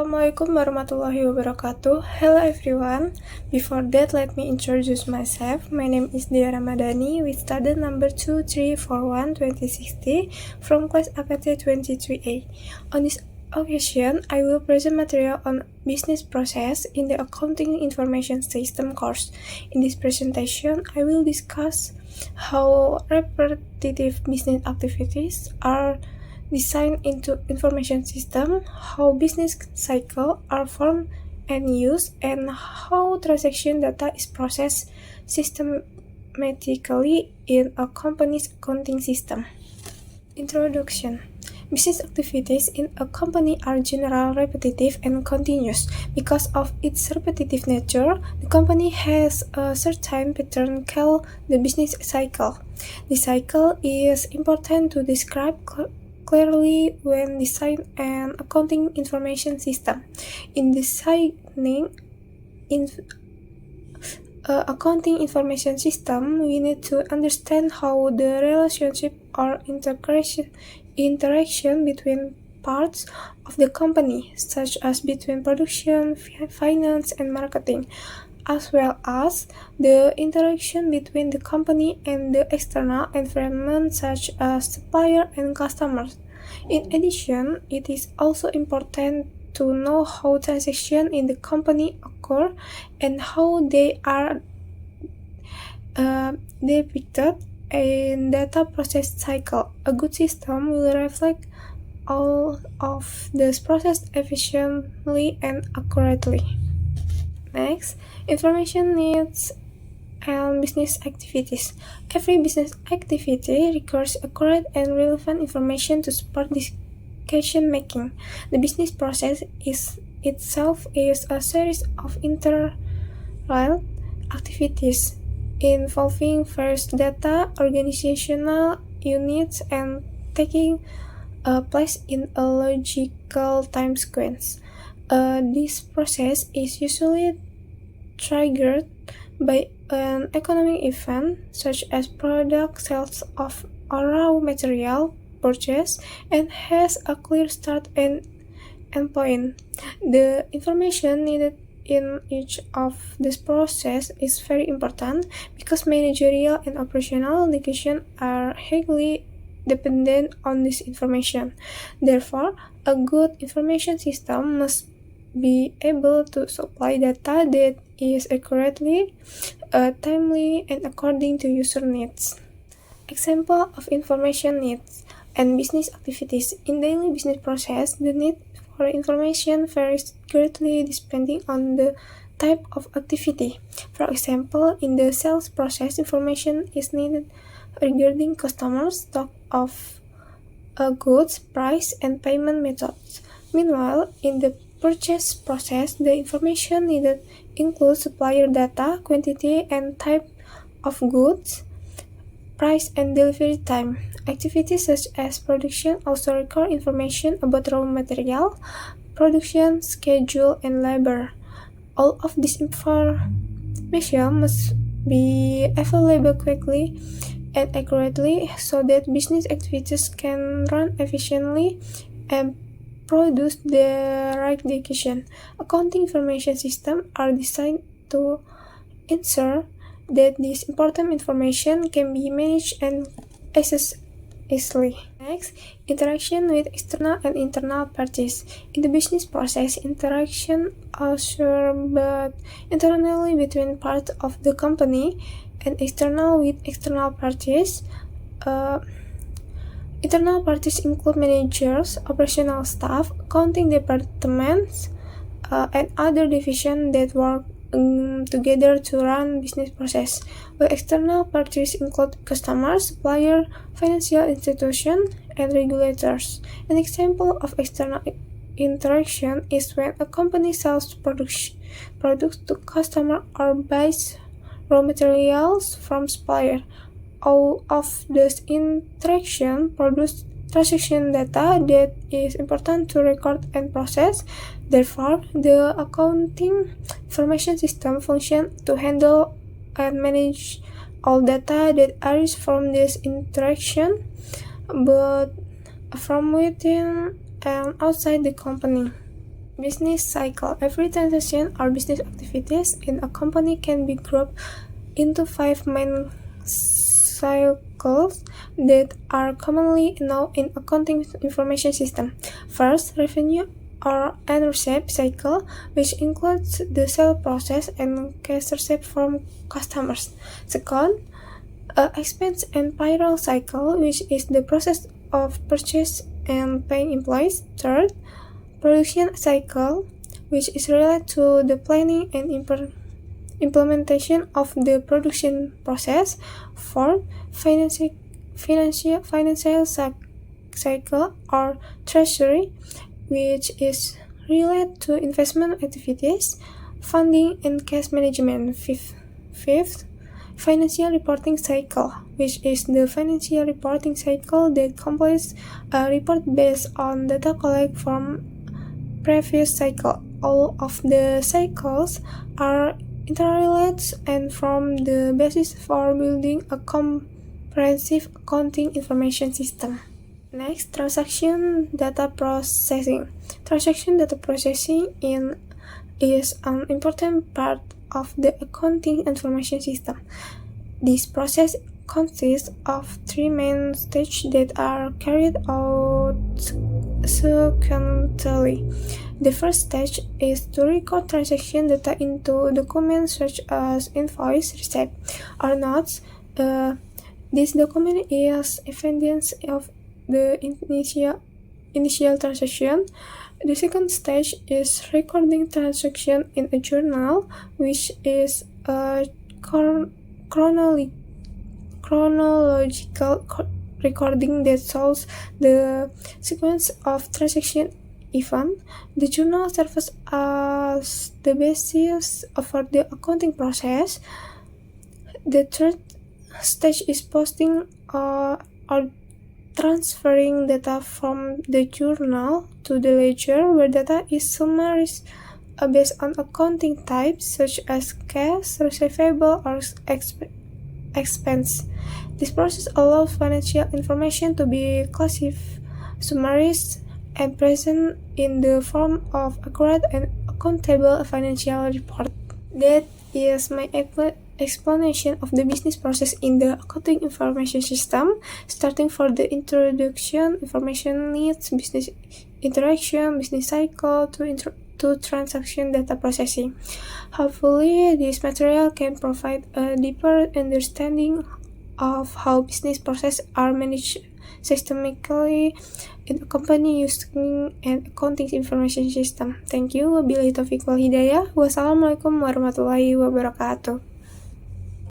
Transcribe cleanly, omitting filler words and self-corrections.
Assalamualaikum warahmatullahi wabarakatuh. Hello everyone. Before that, let me introduce myself. My name is Dia Ramadhani with student number 2341-2060 from class AKT 23A. On this occasion, I will present material on business process in the Accounting Information System course. In this presentation, I will discuss how repetitive business activities are designed into information system, how business cycles are formed and used, and how transaction data is processed systematically in a company's accounting system. Introduction. Business activities in a company are generally repetitive and continuous. Because of its repetitive nature, the company has a certain pattern called the business cycle. The cycle is important to describe clearly when designing an accounting information system. In designing accounting information system, we need to understand how the relationship or interaction between parts of the company, such as between production, finance, and marketing, as well as the interaction between the company and the external environment such as suppliers and customers. In addition, it is also important to know how transactions in the company occur and how they are depicted in data process cycle. A good system will reflect all of this process efficiently and accurately. Next, information needs and business activities. Every business activity requires accurate and relevant information to support decision making. The business process itself is a series of interrelated activities involving various data, organizational units, and taking place in a logical time sequence. This process is usually triggered by an economic event such as product sales of or raw material purchase and has a clear start and endpoint. The information needed in each of this process is very important because managerial and operational decisions are highly dependent on this information. Therefore, a good information system must be able to supply data that is accurately, timely, and according to user needs. Example of information needs and business activities. In daily business process, the need for information varies greatly depending on the type of activity. For example, in the sales process, information is needed regarding customers, stock of goods, price, and payment methods. Meanwhile, in the purchase process, the information needed includes supplier data, quantity and type of goods, price and delivery time. Activities such as production also require information about raw material, production, schedule, and labor. All of this information must be available quickly and accurately so that business activities can run efficiently and produce the right decision. Accounting information systems are designed to ensure that this important information can be managed and accessed easily. Next, interaction with external and internal parties. In the business process, interaction occurs both internally between parts of the company and external with external parties. Internal parties include managers, operational staff, accounting departments, and other divisions that work together to run business process. While external parties include customers, suppliers, financial institutions, and regulators. An example of external interaction is when a company sells products to customers or buys raw materials from suppliers. All of this interaction produce transaction data that is important to record and process. Therefore, the accounting information system functions to handle and manage all data that arise from this interaction, both from within and outside the company. Business cycle. Every transaction or business activities in a company can be grouped into 5 main cycles that are commonly known in accounting information system. First, revenue and receipt cycle, which includes the sale process and cash receipt from customers. Second, expense and payroll cycle, which is the process of purchase and paying employees. Third, production cycle, which is related to the planning and implementation of the production process. Fourth, financial cycle or treasury, which is related to investment activities, funding, and cash management. Fifth, financial reporting cycle, which is the financial reporting cycle that completes a report based on data collected from previous cycle. All of the cycles are interrelated and form the basis for building a comprehensive accounting information system. Next, transaction data processing. Transaction data processing is an important part of the accounting information system. This process consists of 3 main stages that are carried out sequentially. The first stage is to record transaction data into documents such as invoice, receipt, or notes. This document is evidence of the initial transaction. The second stage is recording transaction in a journal, which is a chronological recording that shows the sequence of transaction event. The journal serves as the basis for the accounting process. The third stage is posting or transferring data from the journal to the ledger, where data is summarized based on accounting types such as cash, receivable, or expense. This process allows financial information to be classified, summarized, and present in the form of accurate and accountable financial report. That is my explanation of the business process in the accounting information system, starting for the introduction, information needs, business interaction, business cycle, to transaction data processing. Hopefully, this material can provide a deeper understanding of how business processes are managed systemically in a company using an accounting information system. Thank you. Wabillahi taufiq wal hidayah. Wassalamualaikum warahmatullahi wabarakatuh.